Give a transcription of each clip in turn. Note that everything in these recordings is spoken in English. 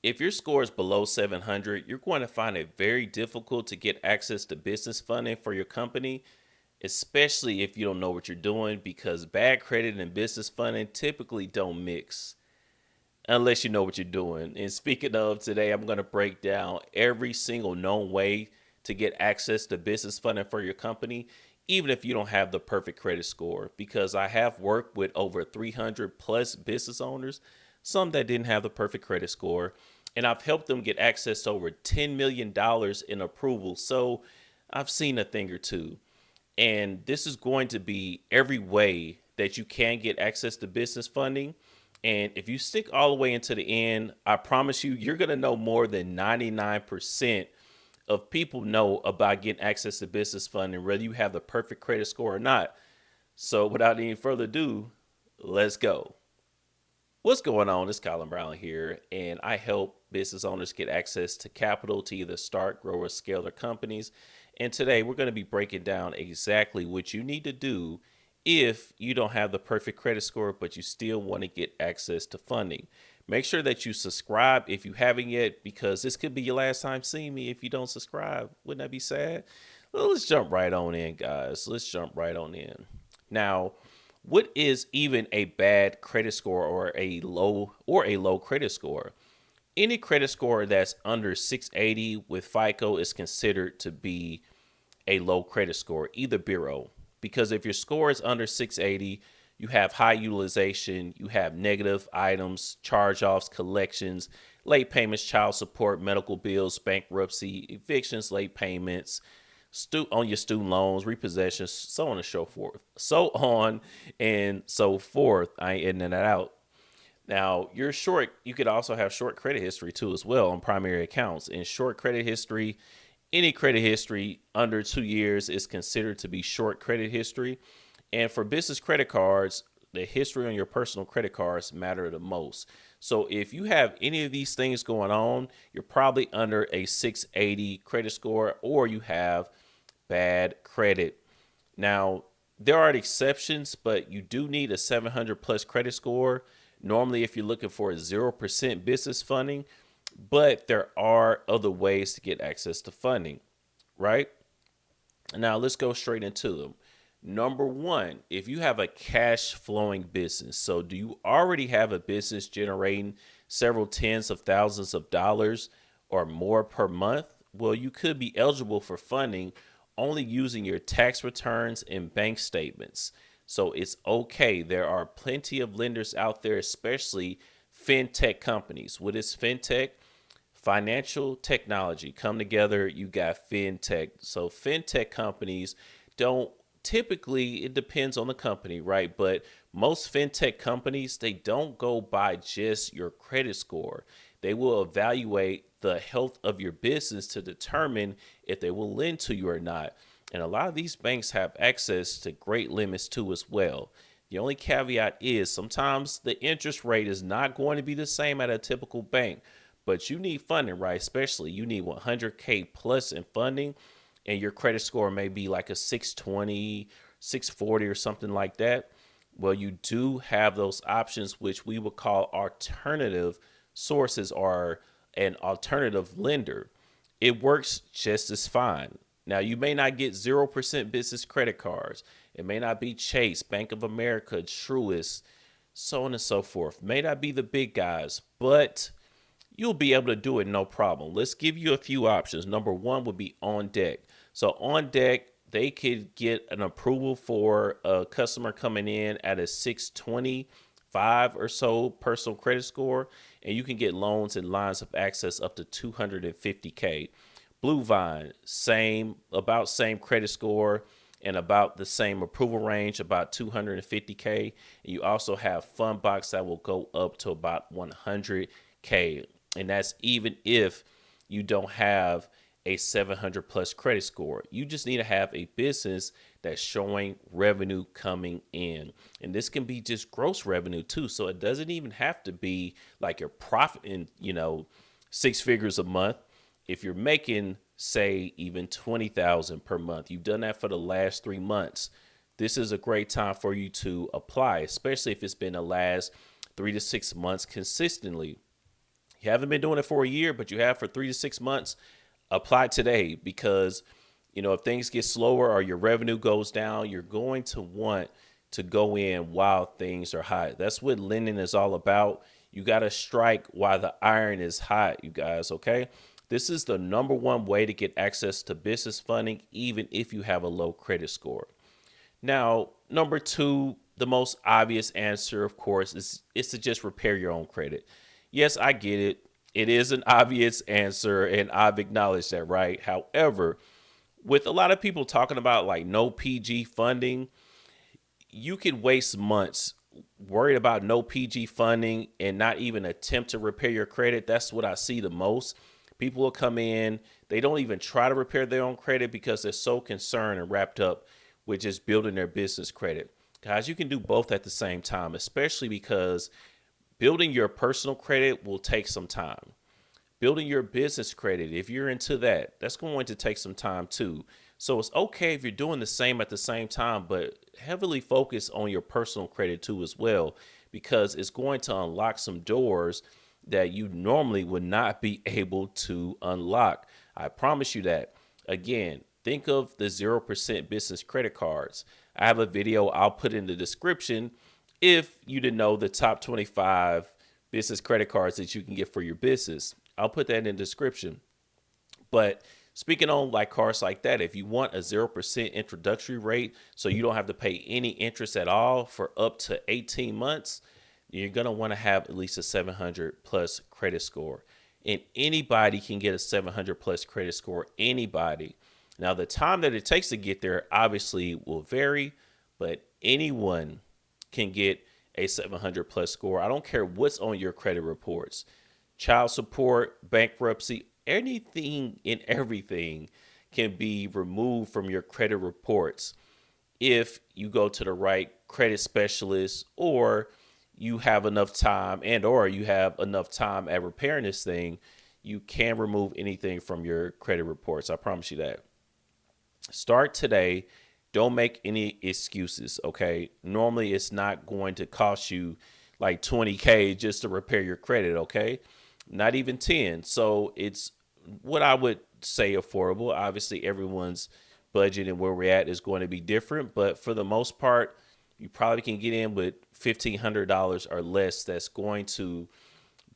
If your score is below 700, you're going to find it very difficult to get access to business funding for your company, especially if you don't know what you're doing, because bad credit and business funding typically don't mix unless you know what you're doing. And speaking of, today I'm going to break down every single known way to get access to business funding for your company, even if you don't have the perfect credit score, because I have worked with over 300 plus business owners, some that didn't have the perfect credit score, and I've helped them get access to over $10 million in approval. So I've seen a thing or two. And this is going to be every way that you can get access to business funding. And if you stick all the way into the end, I promise you, you're going to know more than 99% of people know about getting access to business funding, whether you have the perfect credit score or not. So without any further ado, let's go. What's going on? It's Colin Brown here, and I help business owners get access to capital to either start, grow, or scale their companies. And today we're going to be breaking down exactly what you need to do if you don't have the perfect credit score, but you still want to get access to funding. Make sure that you subscribe if you haven't yet, because this could be your last time seeing me if you don't subscribe. Wouldn't that be sad? Well, let's jump right on in, guys. Let's jump right on in. Now, what is even a bad credit score or a low credit score? Any credit score that's under 680 with FICO is considered to be a low credit score, either bureau. Because if your score is under 680, you have high utilization, you have negative items, charge offs, collections, late payments, child support, medical bills, bankruptcy, evictions, late payments, on your student loans, repossessions, so on and so forth. So on and so forth. I ain't editing that out. Now, you're short, you could also have short credit history too, as well, on primary accounts. In short credit history, any credit history under 2 years is considered to be short credit history. And for business credit cards, the history on your personal credit cards matter the most. So if you have any of these things going on, you're probably under a 680 credit score, or you have bad credit. Now, there are exceptions, but you do need a 700 plus credit score. Normally, if you're looking for a 0% business funding, but there are other ways to get access to funding, right? Now, let's go straight into them. Number one, if you have a cash flowing business, so do you already have a business generating several tens of thousands of dollars or more per month? Well, you could be eligible for funding only using your tax returns and bank statements. So it's okay. There are plenty of lenders out there, especially fintech companies. What is fintech? Financial technology come together. You got fintech. So fintech companies don't typically, it depends on the company, right? But most fintech companies, they don't go by just your credit score. They will evaluate the health of your business to determine if they will lend to you or not. And a lot of these banks have access to great limits too as well. The only caveat is sometimes the interest rate is not going to be the same at a typical bank, but you need funding, right? Especially you need 100K plus in funding, and your credit score may be like a 620, 640, or something like that. Well, you do have those options, which we would call alternative sources or an alternative lender. It works just as fine. Now, you may not get 0% business credit cards. It may not be Chase, Bank of America, Truist, so on and so forth. May not be the big guys, but you'll be able to do it no problem. Let's give you a few options. Number one would be On Deck. So On Deck, they could get an approval for a customer coming in at a 625 or so personal credit score, and you can get loans and lines of access up to 250K. Blue Vine, same credit score and about the same approval range, about 250K. And you also have Fundbox that will go up to about 100K. And that's even if you don't have a 700 plus credit score. You just need to have a business that's showing revenue coming in. And this can be just gross revenue too. So it doesn't even have to be like your profit in, six figures a month. If you're making, say, even 20,000 per month, you've done that for the last 3 months. This is a great time for you to apply, especially if it's been the last 3 to 6 months consistently. You haven't been doing it for a year, but you have for 3 to 6 months. Apply today because, if things get slower or your revenue goes down, you're going to want to go in while things are hot. That's what lending is all about. You got to strike while the iron is hot, you guys, okay? This is the number one way to get access to business funding, even if you have a low credit score. Now, number two, the most obvious answer, of course, is to just repair your own credit. Yes, I get it. It is an obvious answer, and I've acknowledged that, right? However, with a lot of people talking about like no PG funding, you could waste months worried about no PG funding and not even attempt to repair your credit. That's what I see the most. People will come in, they don't even try to repair their own credit because they're so concerned and wrapped up with just building their business credit. Guys, you can do both at the same time, especially because building your personal credit will take some time. Building your business credit, if you're into that, that's going to take some time too. So it's okay if you're doing the same at the same time, but heavily focus on your personal credit too as well, because it's going to unlock some doors that you normally would not be able to unlock. I promise you that. Again, think of the 0% business credit cards. I have a video I'll put in the description if you didn't know the top 25 business credit cards that you can get for your business. I'll put that in the description. But speaking on like cards like that, if you want a 0% introductory rate so you don't have to pay any interest at all for up to 18 months, you're going to want to have at least a 700 plus credit score. And anybody can get a 700 plus credit score, anybody. Now, the time that it takes to get there obviously will vary, but anyone can get a 700 plus score. I don't care what's on your credit reports. Child support, bankruptcy, anything and everything can be removed from your credit reports if you go to the right credit specialist, or you have enough time at repairing this thing. You can remove anything from your credit reports. I promise you that. Start today. Don't make any excuses, okay? Normally, it's not going to cost you like 20K just to repair your credit, okay? Not even 10. So it's what I would say affordable. Obviously, everyone's budget and where we're at is going to be different, but for the most part, you probably can get in with $1,500 or less. That's going to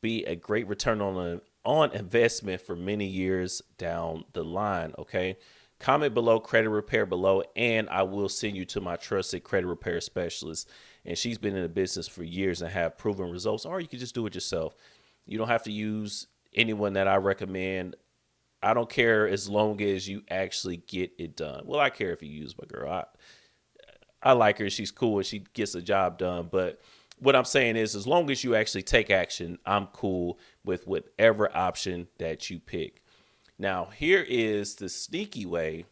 be a great return on investment for many years down the line. Okay. Comment below credit repair below, and I will send you to my trusted credit repair specialist. And she's been in the business for years and have proven results, or you can just do it yourself. You don't have to use anyone that I recommend. I don't care as long as you actually get it done. Well, I care if you use my girl. I like her. She's cool and she gets the job done. But what I'm saying is, as long as you actually take action, I'm cool with whatever option that you pick. Now, here is the sneaky way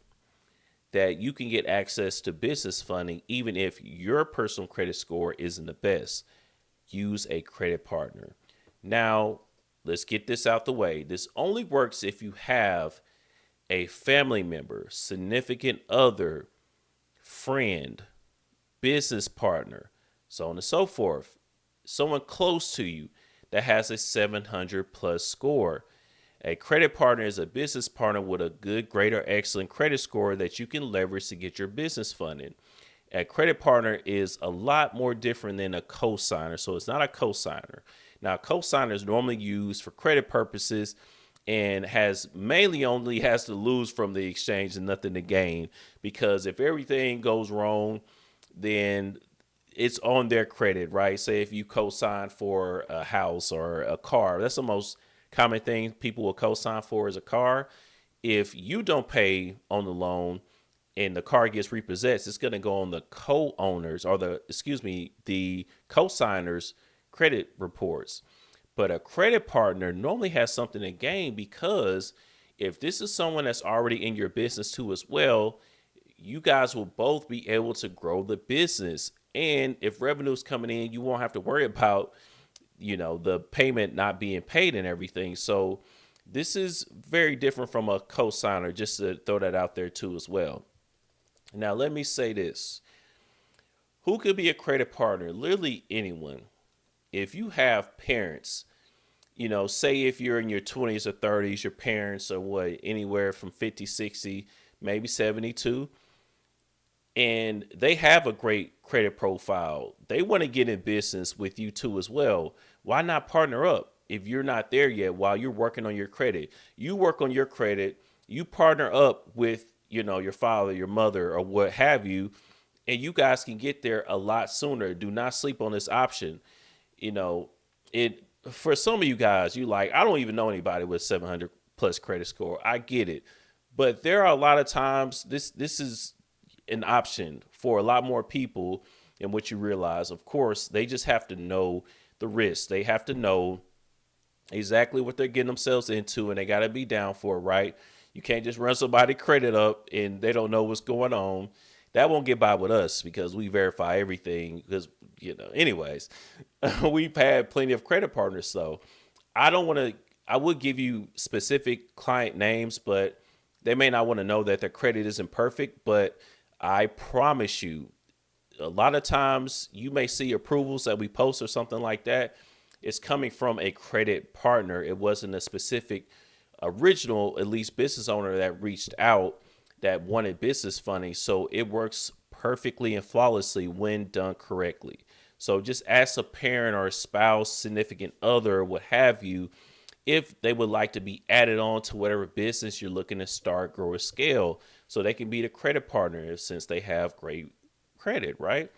that you can get access to business funding, even if your personal credit score isn't the best. Use a credit partner. Now, let's get this out the way. This only works if you have a family member, significant other, friend, business partner, so on and so forth, someone close to you that has a 700 plus score. A credit partner is a business partner with a good, great, or excellent credit score that you can leverage to get your business funded. A credit partner is a lot more different than a cosigner. So it's not a cosigner. Now, cosigner is normally used for credit purposes and only has to lose from the exchange and nothing to gain, because if everything goes wrong, then it's on their credit, right? Say if you co-sign for a house or a car, that's the most common thing people will co-sign for is a car. If you don't pay on the loan and the car gets repossessed, it's going to go on the co-owners or the co-signers credit reports. But a credit partner normally has something to gain, because if this is someone that's already in your business too as well, you guys will both be able to grow the business. And if revenue is coming in, you won't have to worry about, the payment not being paid and everything. So this is very different from a co-signer, just to throw that out there too as well. Now, let me say this. Who could be a credit partner? Literally anyone. If you have parents Say if you're in your 20s or 30s, your parents are what, anywhere from 50, 60, maybe 72, and they have a great credit profile. They want to get in business with you too as well. Why not partner up if you're not there yet while you're working on your credit? You work on your credit, you partner up with, your father, your mother, or what have you, and you guys can get there a lot sooner. Do not sleep on this option. You know, it for some of you guys, you like, I don't even know anybody with 700 plus credit score. I get it. But there are a lot of times this is an option for a lot more people than what you realize. Of course, they just have to know the risks. They have to know exactly what they're getting themselves into, and they got to be down for it, right? You can't just run somebody credit up and they don't know what's going on. That won't get by with us because we verify everything. Because, anyways, we've had plenty of credit partners. So I don't want to, I would give you specific client names, but they may not want to know that their credit isn't perfect. But I promise you, a lot of times you may see approvals that we post or something like that. It's coming from a credit partner. It wasn't a specific original, at least business owner that reached out that wanted business funding. So it works perfectly and flawlessly when done correctly. So just ask a parent or a spouse, significant other, what have you, if they would like to be added on to whatever business you're looking to start, grow, or scale, so they can be the credit partner since they have great credit, right?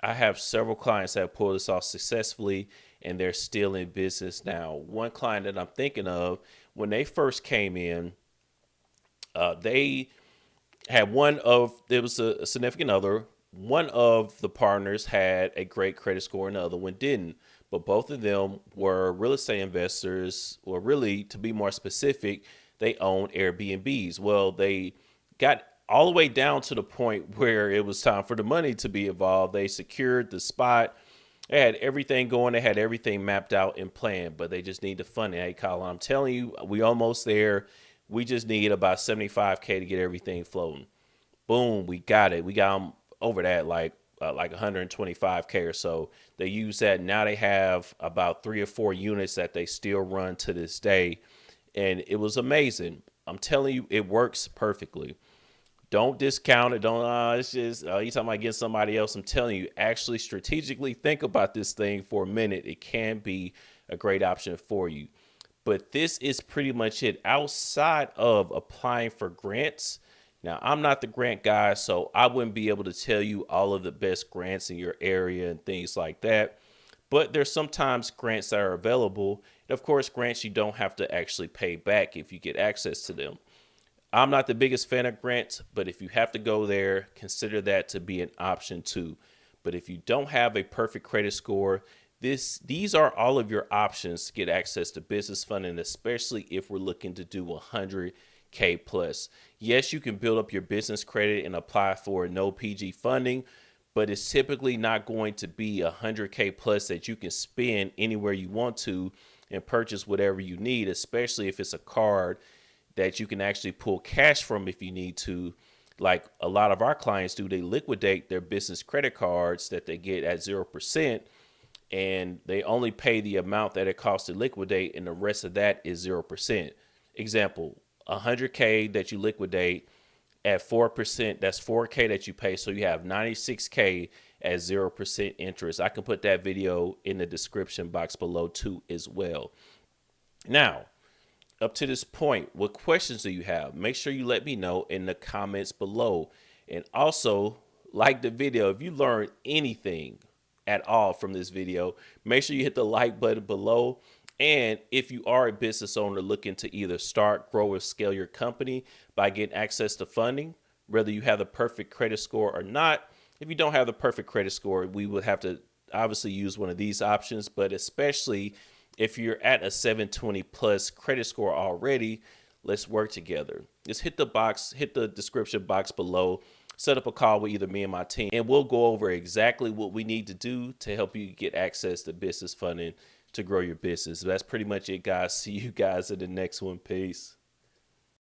I have several clients that have pulled this off successfully and they're still in business now. One client that I'm thinking of, when they first came in, they had there was a significant other. One of the partners had a great credit score and the other one didn't. But both of them were real estate investors, or really, to be more specific, they owned Airbnbs. Well, they got all the way down to the point where it was time for the money to be involved. They secured the spot. They had everything going. They had everything mapped out and planned, but they just need the funding. Hey, Colin, I'm telling you, we almost there. We just need about 75K to get everything floating. Boom, we got it. We got them over that like 125K or so. They use that. Now they have about 3 or 4 units that they still run to this day. And it was amazing. I'm telling you, it works perfectly. Don't discount it. Don't, it's just, you talking about getting somebody else. I'm telling you, actually strategically think about this thing for a minute. It can be a great option for you. But this is pretty much it. Outside of applying for grants, now I'm not the grant guy, so I wouldn't be able to tell you all of the best grants in your area and things like that. But there's sometimes grants that are available. And of course, grants you don't have to actually pay back if you get access to them. I'm not the biggest fan of grants, but if you have to go there, consider that to be an option too. But if you don't have a perfect credit score, these are all of your options to get access to business funding, especially if we're looking to do 100K plus. Yes, you can build up your business credit and apply for no PG funding, but it's typically not going to be 100K plus that you can spend anywhere you want to and purchase whatever you need, especially if it's a card that you can actually pull cash from if you need to. Like a lot of our clients do, they liquidate their business credit cards that they get at 0%, and they only pay the amount that it costs to liquidate, and the rest of that is 0%. Example, 100K that you liquidate at 4%, that's 4K that you pay. So you have 96K at 0% interest. I can put that video in the description box below too as well. Now, up to this point, what questions do you have? Make sure you let me know in the comments below. And also, like the video. If you learned anything at all from this video, make sure you hit the like button below. And if you are a business owner looking to either start, grow, or scale your company by getting access to funding, whether you have the perfect credit score or not, if you don't have the perfect credit score, we would have to obviously use one of these options, but especially if you're at a 720 plus credit score already, let's work together. Just hit the description box below, set up a call with either me and my team, and we'll go over exactly what we need to do to help you get access to business funding to grow your business. That's pretty much it, guys. See you guys in the next one. Peace.